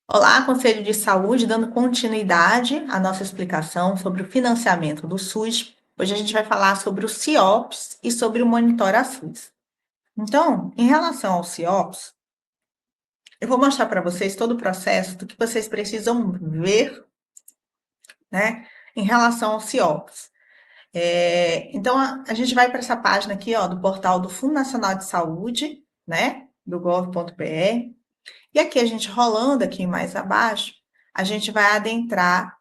Olá, Conselho de Saúde, dando continuidade à nossa explicação sobre o financiamento do SUS. Hoje a gente vai falar sobre o CIOPS e sobre o Monitora SUS. Então, em relação ao CIOPS, eu vou mostrar para vocês todo o processo do que vocês precisam ver, né, em relação ao CIOPS. Então, a gente vai para essa página aqui, ó, do portal do Fundo Nacional de Saúde, né, do gov.br. E aqui a gente rolando aqui mais abaixo, a gente vai adentrar.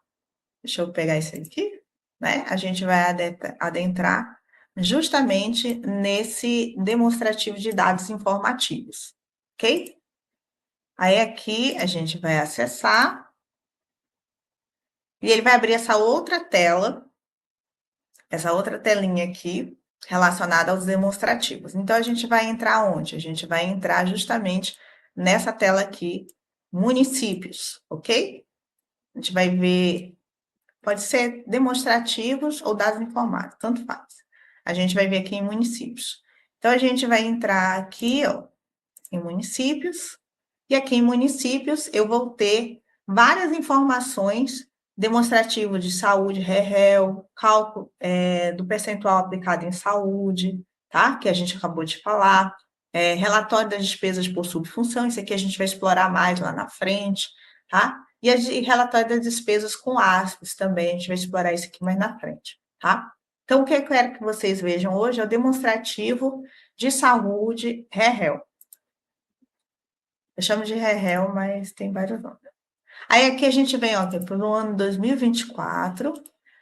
Deixa eu pegar isso aqui, né? A gente vai adentrar justamente nesse demonstrativo de dados informativos, ok? Aí aqui a gente vai acessar e ele vai abrir essa outra telinha aqui, relacionada aos demonstrativos. Então, a gente vai entrar onde? A gente vai entrar justamente nessa tela aqui, municípios, ok? A gente vai ver. Pode ser demonstrativos ou dados informados, tanto faz. A gente vai ver aqui em municípios. Então, a gente vai entrar aqui, ó, em municípios, e aqui em municípios eu vou ter várias informações demonstrativo de saúde, REL, cálculo do percentual aplicado em saúde, tá? Que a gente acabou de falar, relatório das despesas por subfunção, isso aqui a gente vai explorar mais lá na frente, tá? E relatório das despesas com aspas também, a gente vai explorar isso aqui mais na frente, tá? Então, o que eu quero que vocês vejam hoje é o demonstrativo de saúde REL. Eu chamo de REL, mas tem vários nomes. Aí aqui a gente vem, ó, para o ano 2024,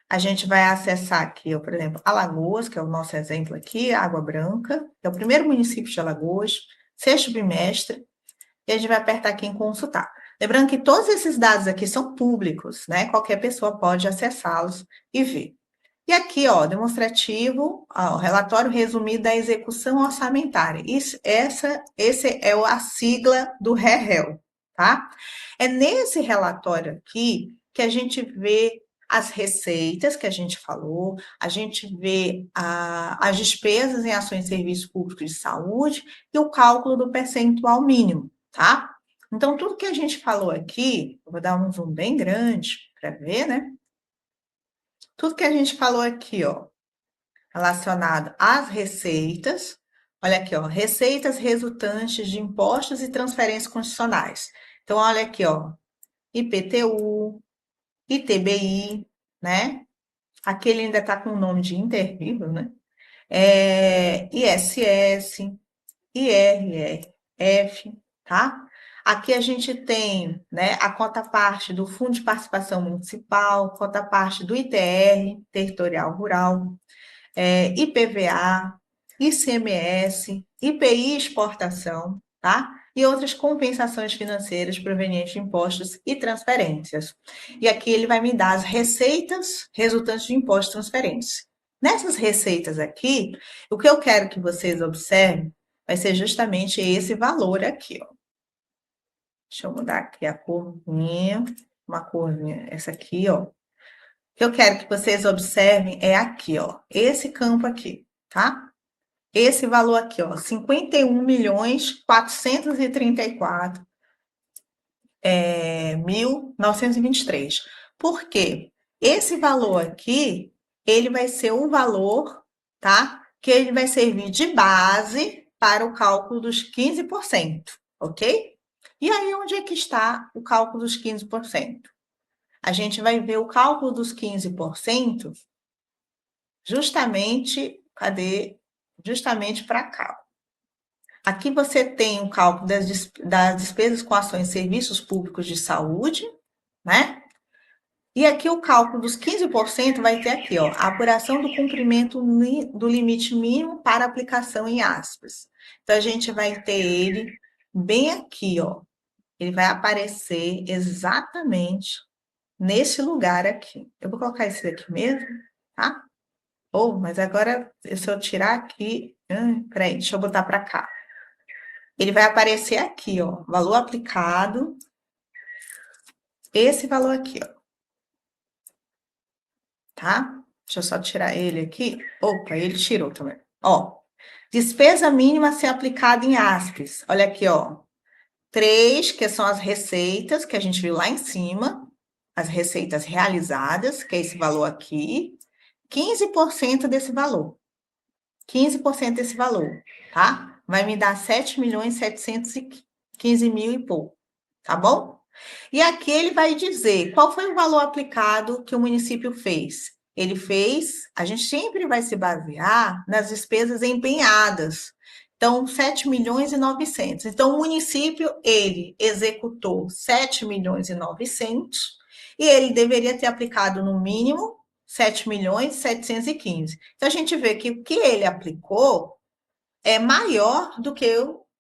a gente vai acessar aqui, ó, por exemplo, Alagoas, que é o nosso exemplo aqui, Água Branca, que é o primeiro município de Alagoas, sexto bimestre, e a gente vai apertar aqui em consultar. Lembrando que todos esses dados aqui são públicos, né? Qualquer pessoa pode acessá-los e ver. E aqui, ó, demonstrativo, ó, relatório resumido da execução orçamentária. Esse é a sigla do REREL, tá? É nesse relatório aqui que a gente vê as receitas que a gente falou, a gente vê as despesas em ações e serviços públicos de saúde e o cálculo do percentual mínimo, tá? Então, tudo que a gente falou aqui, eu vou dar um zoom bem grande para ver, né? Tudo que a gente falou aqui, ó, relacionado às receitas, olha aqui, ó, receitas resultantes de impostos e transferências constitucionais. Então, olha aqui, ó, IPTU, ITBI, né? Aqui ele ainda está com o nome de intervívvel, né? ISS, IRF, tá? Aqui a gente tem, né, a cota parte do Fundo de Participação Municipal, cota parte do ITR, Territorial Rural, IPVA, ICMS, IPI Exportação, tá? E outras compensações financeiras provenientes de impostos e transferências. E aqui ele vai me dar as receitas resultantes de impostos e transferências. Nessas receitas aqui, o que eu quero que vocês observem vai ser justamente esse valor aqui, ó. Deixa eu mudar aqui a corzinha, uma corzinha, essa aqui, ó. O que eu quero que vocês observem é aqui, ó, esse campo aqui, tá? Esse valor aqui, ó, 51.434.923. Por quê? Esse valor aqui, ele vai ser o valor, tá? Que ele vai servir de base para o cálculo dos 15%, ok? E aí, onde é que está o cálculo dos 15%? A gente vai ver o cálculo dos 15% justamente, cadê? Justamente para cá. Aqui você tem o cálculo das despesas com ações e serviços públicos de saúde, né? E aqui o cálculo dos 15% vai ter aqui, ó, a apuração do cumprimento do limite mínimo para aplicação em aspas. Então, a gente vai ter ele bem aqui, ó. Ele vai aparecer exatamente nesse lugar aqui. Eu vou colocar esse aqui mesmo, tá? Mas agora, se eu tirar aqui... peraí, deixa eu botar para cá. Ele vai aparecer aqui, ó, valor aplicado, esse valor aqui, ó, tá? Deixa eu só tirar ele aqui. Opa, ele tirou também. Ó, despesa mínima a ser aplicada em aspas. Olha aqui, ó, 3, que são as receitas, que a gente viu lá em cima, as receitas realizadas, que é esse valor aqui, 15% desse valor. 15% desse valor, tá? Vai me dar 7.715.000 e pouco, tá bom? E aqui ele vai dizer qual foi o valor aplicado que o município fez. Ele fez, a gente sempre vai se basear nas despesas empenhadas. Então, 7.900.000. Então, o município, ele executou 7.900.000 e ele deveria ter aplicado, no mínimo, 7.715.000. Então, a gente vê que o que ele aplicou é maior do que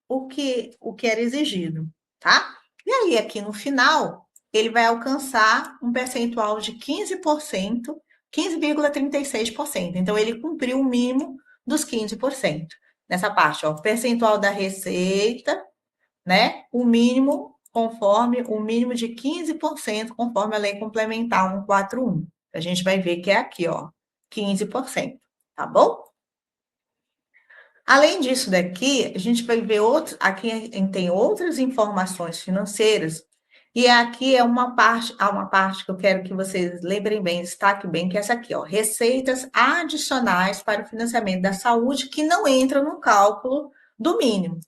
o que era exigido, tá? E aí, aqui no final, ele vai alcançar um percentual de 15%, 15,36%. Então, ele cumpriu o mínimo dos 15%. Nessa parte, ó, percentual da receita, né? O mínimo conforme o mínimo de 15%, conforme a lei complementar 141. A gente vai ver que é aqui, ó, 15%, tá bom? Além disso daqui, a gente vai ver outros, aqui a gente tem outras informações financeiras, e aqui é há uma parte que eu quero que vocês lembrem bem, destaquem bem, que é essa aqui, ó, receitas adicionais para o financiamento da saúde que não entram no cálculo do mínimo.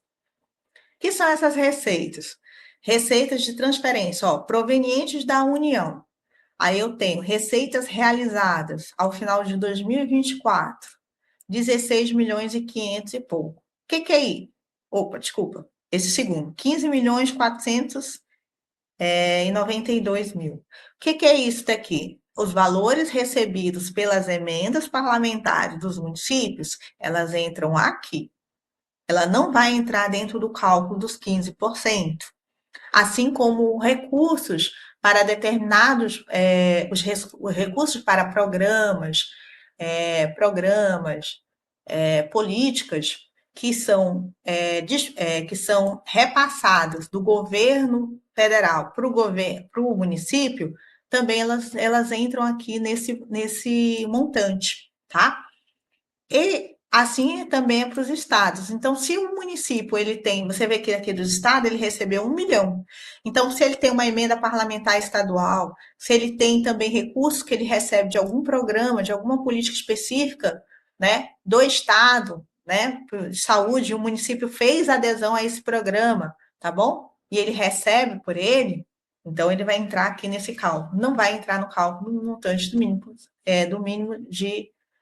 Que são essas receitas? Receitas de transferência, ó, provenientes da União. Aí eu tenho receitas realizadas ao final de 2024, 16 milhões e 500 e pouco. O que é isso? Opa, desculpa, esse segundo, 15 milhões 492 mil. O que é isso daqui? Os valores recebidos pelas emendas parlamentares dos municípios, elas entram aqui. Ela não vai entrar dentro do cálculo dos 15%. Assim como recursos para determinados, os recursos para programas, políticas que são repassadas do governo federal para o município, também elas entram aqui nesse montante, tá? E assim também é para os estados. Então, se o município ele tem, você vê que aqui do estado ele recebeu 1 milhão. Então, se ele tem uma emenda parlamentar estadual, se ele tem também recursos que ele recebe de algum programa, de alguma política específica, né, do estado, né, de saúde, o município fez adesão a esse programa, tá bom? E ele recebe por ele, então ele vai entrar aqui nesse cálculo. Não vai entrar no cálculo no montante do mínimo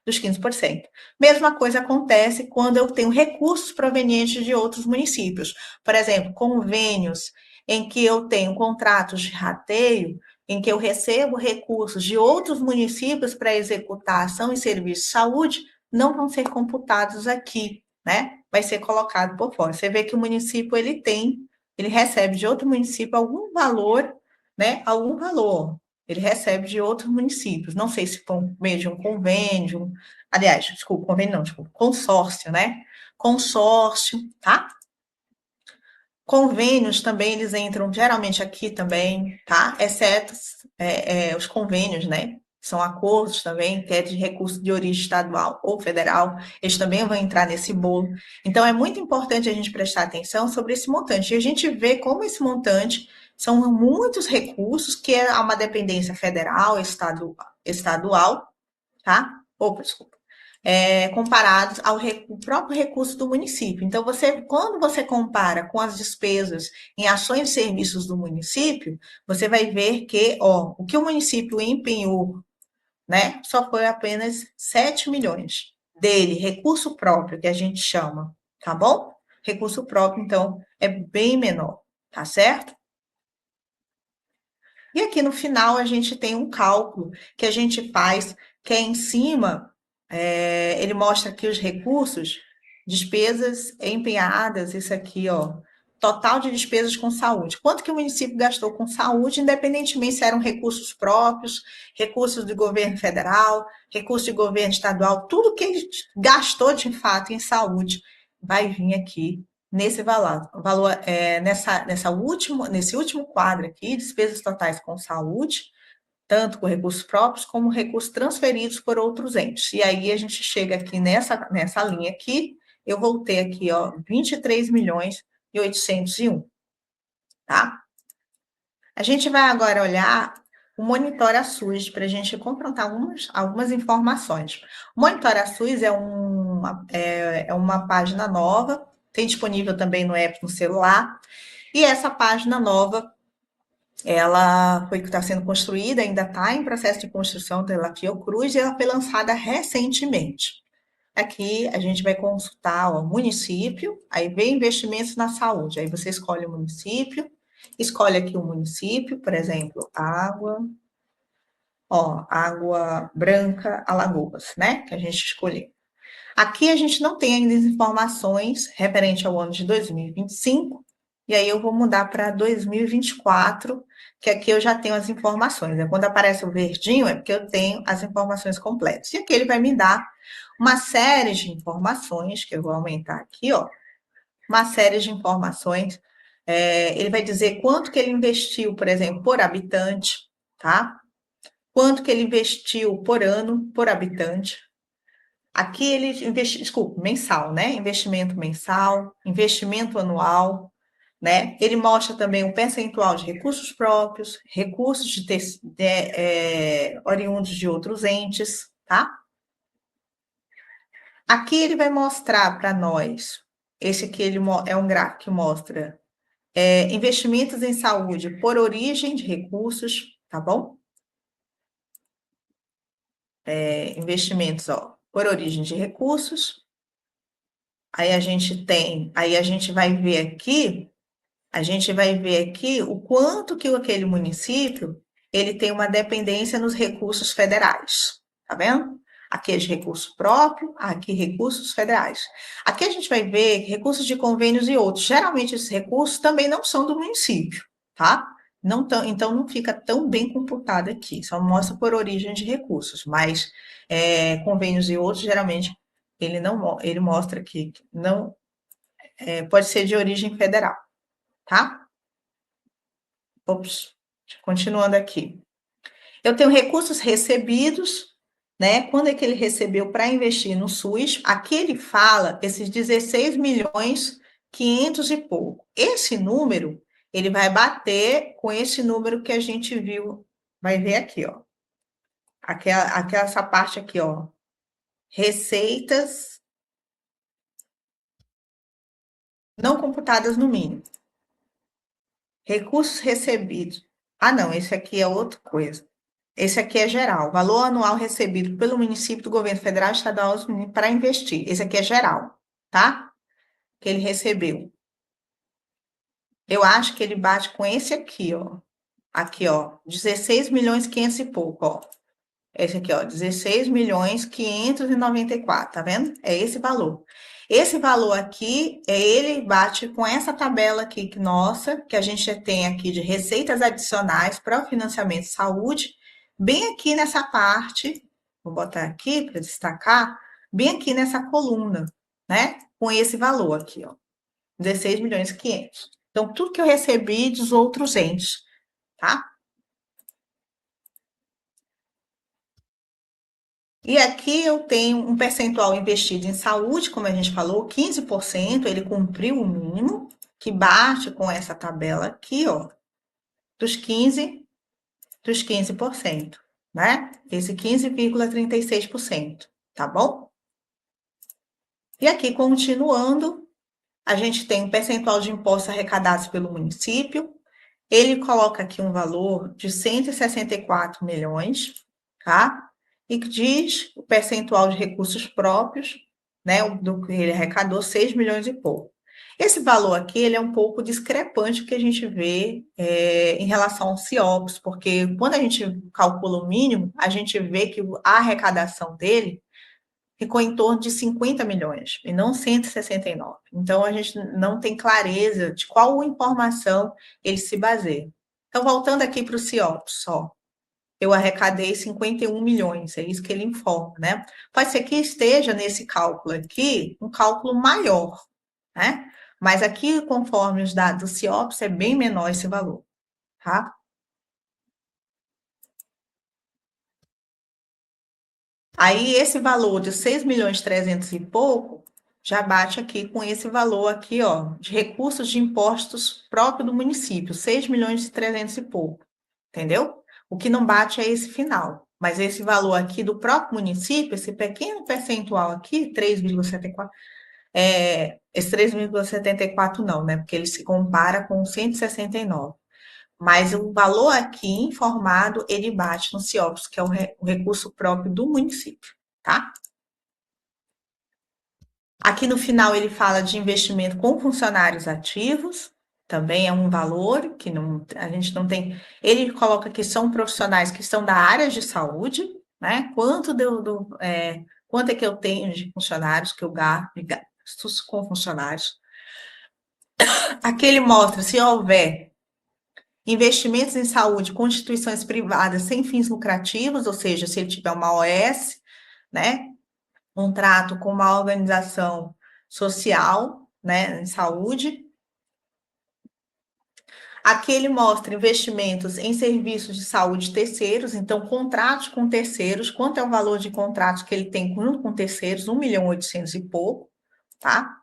dos 15%. Mesma coisa acontece quando eu tenho recursos provenientes de outros municípios. Por exemplo, convênios em que eu tenho contratos de rateio, em que eu recebo recursos de outros municípios para executar ação e serviço de saúde, não vão ser computados aqui, né? Vai ser colocado por fora. Você vê que o município ele recebe de outro município algum valor, né? Algum valor. Ele recebe de outros municípios. Não sei se por meio de um convênio, aliás, desculpa, convênio não, desculpa, consórcio, né? Consórcio, tá? Convênios também, eles entram geralmente aqui também, tá? Exceto os convênios, né? São acordos também, que é de recurso de origem estadual ou federal, eles também vão entrar nesse bolo. Então, é muito importante a gente prestar atenção sobre esse montante. E a gente vê como esse montante são muitos recursos, que é uma dependência federal, estadual, tá? Opa, desculpa. Comparados ao próprio recurso do município. Então, quando você compara com as despesas em ações e serviços do município, você vai ver que, ó, o que o município empenhou, né, só foi apenas 7 milhões dele, recurso próprio, que a gente chama, tá bom? Recurso próprio, então, é bem menor, tá certo? E aqui no final a gente tem um cálculo que a gente faz, que é em cima, ele mostra aqui os recursos, despesas empenhadas, isso aqui, ó, total de despesas com saúde. Quanto que o município gastou com saúde, independentemente se eram recursos próprios, recursos do governo federal, recursos de governo estadual, tudo que ele gastou de fato em saúde vai vir aqui nesse valor nesse último quadro aqui, despesas totais com saúde, tanto com recursos próprios como recursos transferidos por outros entes. E aí a gente chega aqui nessa linha aqui, eu voltei aqui, ó, 23 milhões e 801. tá? A gente vai agora olhar o Monitora SUS para a gente confrontar algumas informações. O Monitora SUS é uma página nova, tem disponível também no app no celular, e essa página nova, ela está sendo construída, ainda está em processo de construção pela Fiocruz, e ela foi lançada recentemente. Aqui a gente vai consultar o município, aí vem investimentos na saúde, aí você escolhe o município, escolhe aqui o município, por exemplo, Água Branca, Alagoas, né? Que a gente escolheu. Aqui a gente não tem ainda as informações referente ao ano de 2025, e aí eu vou mudar para 2024, que aqui eu já tenho as informações. Né? Quando aparece o verdinho, é porque eu tenho as informações completas. E aqui ele vai me dar uma série de informações, que eu vou aumentar aqui, ó, uma série de informações. Ele vai dizer quanto que ele investiu, por exemplo, por habitante, tá? Quanto que ele investiu por ano, por habitante. Aqui ele investiu, desculpa, mensal, né? Investimento mensal, investimento anual, né? Ele mostra também o percentual de recursos próprios, recursos oriundos de outros entes, tá? Aqui ele vai mostrar para nós, esse aqui é um gráfico que mostra investimentos em saúde por origem de recursos, tá bom? Investimentos, ó, por origem de recursos. Aí a gente vai ver aqui, o quanto que aquele município ele tem uma dependência nos recursos federais, tá vendo? Aqui é de recurso próprio, aqui recursos federais. Aqui a gente vai ver recursos de convênios e outros. Geralmente esses recursos também não são do município, tá? Então não fica tão bem computado aqui, só mostra por origem de recursos, mas convênios e outros geralmente ele mostra aqui que não pode ser de origem federal, tá? Ops, continuando aqui. Eu tenho recursos recebidos, né? Quando é que ele recebeu para investir no SUS? Aqui ele fala esses 16 milhões 500 e pouco. Esse número, ele vai bater com esse número que a gente viu, vai ver aqui, ó. Essa parte aqui, ó. Receitas não computadas no mínimo. Recursos recebidos. Ah, não, esse aqui é outra coisa. Esse aqui é geral. Valor anual recebido pelo município do governo federal, estadual para investir. Esse aqui é geral, tá? Que ele recebeu. Eu acho que ele bate com esse aqui, ó. Aqui, ó. 16 milhões 500 e pouco, ó. Esse aqui, ó. 16 milhões 594, tá vendo? É esse valor. Esse valor aqui, ele bate com essa tabela aqui, nossa, que a gente tem aqui de receitas adicionais para o financiamento de saúde, bem aqui nessa parte, vou botar aqui para destacar, bem aqui nessa coluna, né? Com esse valor aqui, ó. 16 milhões e 500. Então, tudo que eu recebi dos outros entes, tá? E aqui eu tenho um percentual investido em saúde, como a gente falou, 15%, ele cumpriu o mínimo, que bate com essa tabela aqui, ó, dos 15%, né? Esse 15,36%, tá bom? E aqui, continuando, a gente tem um percentual de impostos arrecadados pelo município, ele coloca aqui um valor de 164 milhões, tá? E que diz o percentual de recursos próprios, né, do que ele arrecadou, 6 milhões e pouco. Esse valor aqui, ele é um pouco discrepante do que a gente vê em relação ao CIOPS, porque quando a gente calcula o mínimo, a gente vê que a arrecadação dele ficou em torno de 50 milhões e não 169. Então, a gente não tem clareza de qual informação ele se baseia. Então, voltando aqui para o CIOPS, só. Eu arrecadei 51 milhões, é isso que ele informa, né? Pode ser que esteja nesse cálculo aqui um cálculo maior, né? Mas aqui, conforme os dados do CIOPS, é bem menor esse valor, tá? Aí, esse valor de 6 milhões e 300 e pouco, já bate aqui com esse valor aqui, ó, de recursos de impostos próprio do município, 6 milhões e 300 e pouco, entendeu? O que não bate é esse final, mas esse valor aqui do próprio município, esse pequeno percentual aqui, 3,74, esse 3,74 não, né? Porque ele se compara com 169. Mas o valor aqui informado, ele bate no CIOPS, que é o recurso próprio do município, tá? Aqui no final ele fala de investimento com funcionários ativos, também é um valor que não, a gente não tem. Ele coloca que são profissionais que são da área de saúde, né? Quanto é que eu tenho de funcionários que eu gasto com funcionários? Aqui ele mostra se houver investimentos em saúde com instituições privadas sem fins lucrativos, ou seja, se ele tiver uma OS, né? Um trato com uma organização social, né, em saúde. Aqui ele mostra investimentos em serviços de saúde terceiros, então contratos com terceiros, quanto é o valor de contratos que ele tem junto com terceiros, 1 milhão e 800 e pouco, tá?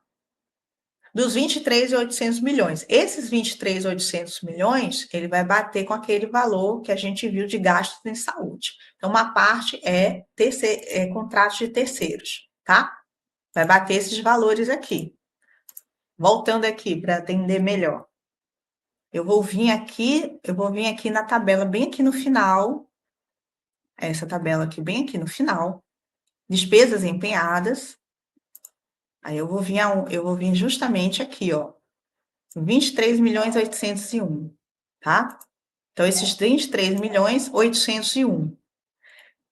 Dos 23.800 milhões. Esses 23.800 milhões, ele vai bater com aquele valor que a gente viu de gastos em saúde. Então, uma parte é contratos de terceiros, tá? Vai bater esses valores aqui. Voltando aqui para atender melhor. Eu vou vir aqui na tabela, bem aqui no final. Essa tabela aqui, bem aqui no final. Despesas empenhadas. Aí eu vou vir justamente aqui, ó. 23.801, tá? Então, esses 23.801.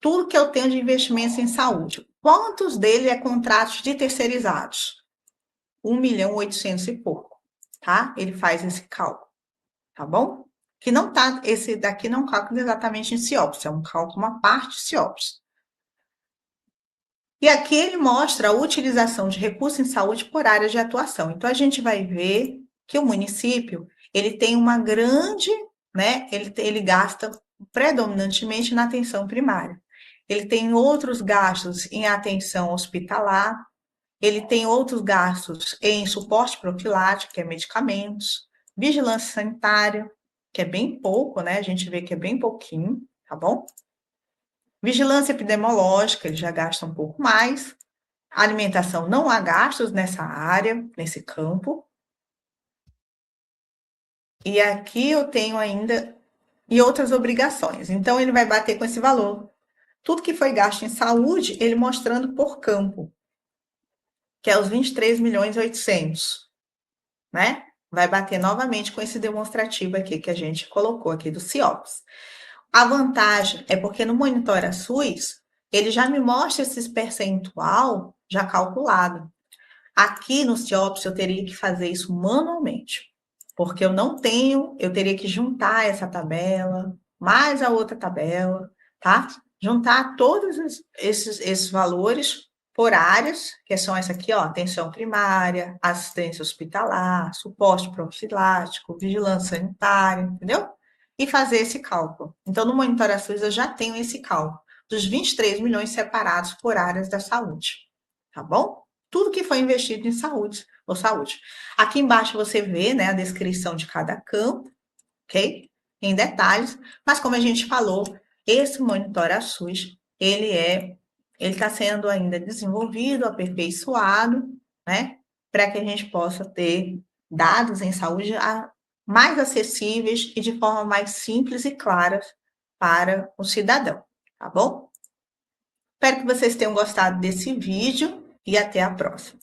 Tudo que eu tenho de investimentos em saúde. Quantos dele é contratos de terceirizados? 1.800.000 e pouco, tá? Ele faz esse cálculo, tá bom? Que não tá, esse daqui não calcula exatamente em CIOPS, é um cálculo, uma parte de CIOPS. E aqui ele mostra a utilização de recursos em saúde por área de atuação. Então, a gente vai ver que o município, ele tem uma grande, né? Ele gasta predominantemente na atenção primária. Ele tem outros gastos em atenção hospitalar, ele tem outros gastos em suporte profilático, que é medicamentos, vigilância sanitária, que é bem pouco, né? A gente vê que é bem pouquinho, tá bom? Vigilância epidemiológica, ele já gasta um pouco mais. Alimentação, não há gastos nessa área, nesse campo. E aqui eu tenho ainda e outras obrigações. Então, ele vai bater com esse valor. Tudo que foi gasto em saúde, ele mostrando por campo, que é os 23.800.000, né? Vai bater novamente com esse demonstrativo aqui que a gente colocou aqui do CIOPS. A vantagem é porque no Monitora SUS, ele já me mostra esse percentual já calculado. Aqui no CIOPS eu teria que fazer isso manualmente, porque eu não tenho, eu teria que juntar essa tabela, mais a outra tabela, tá? Juntar todos esses valores por áreas, que são essa aqui, ó, atenção primária, assistência hospitalar, suporte profilático, vigilância sanitária, entendeu? E fazer esse cálculo. Então, no Monitora SUS eu já tenho esse cálculo dos 23 milhões separados por áreas da saúde, tá bom? Tudo que foi investido em saúde, ou saúde. Aqui embaixo você vê, né, a descrição de cada campo, ok? Em detalhes, mas como a gente falou, esse Monitora SUS, ele está sendo ainda desenvolvido, aperfeiçoado, né, para que a gente possa ter dados em saúde mais acessíveis e de forma mais simples e clara para o cidadão, tá bom? Espero que vocês tenham gostado desse vídeo e até a próxima.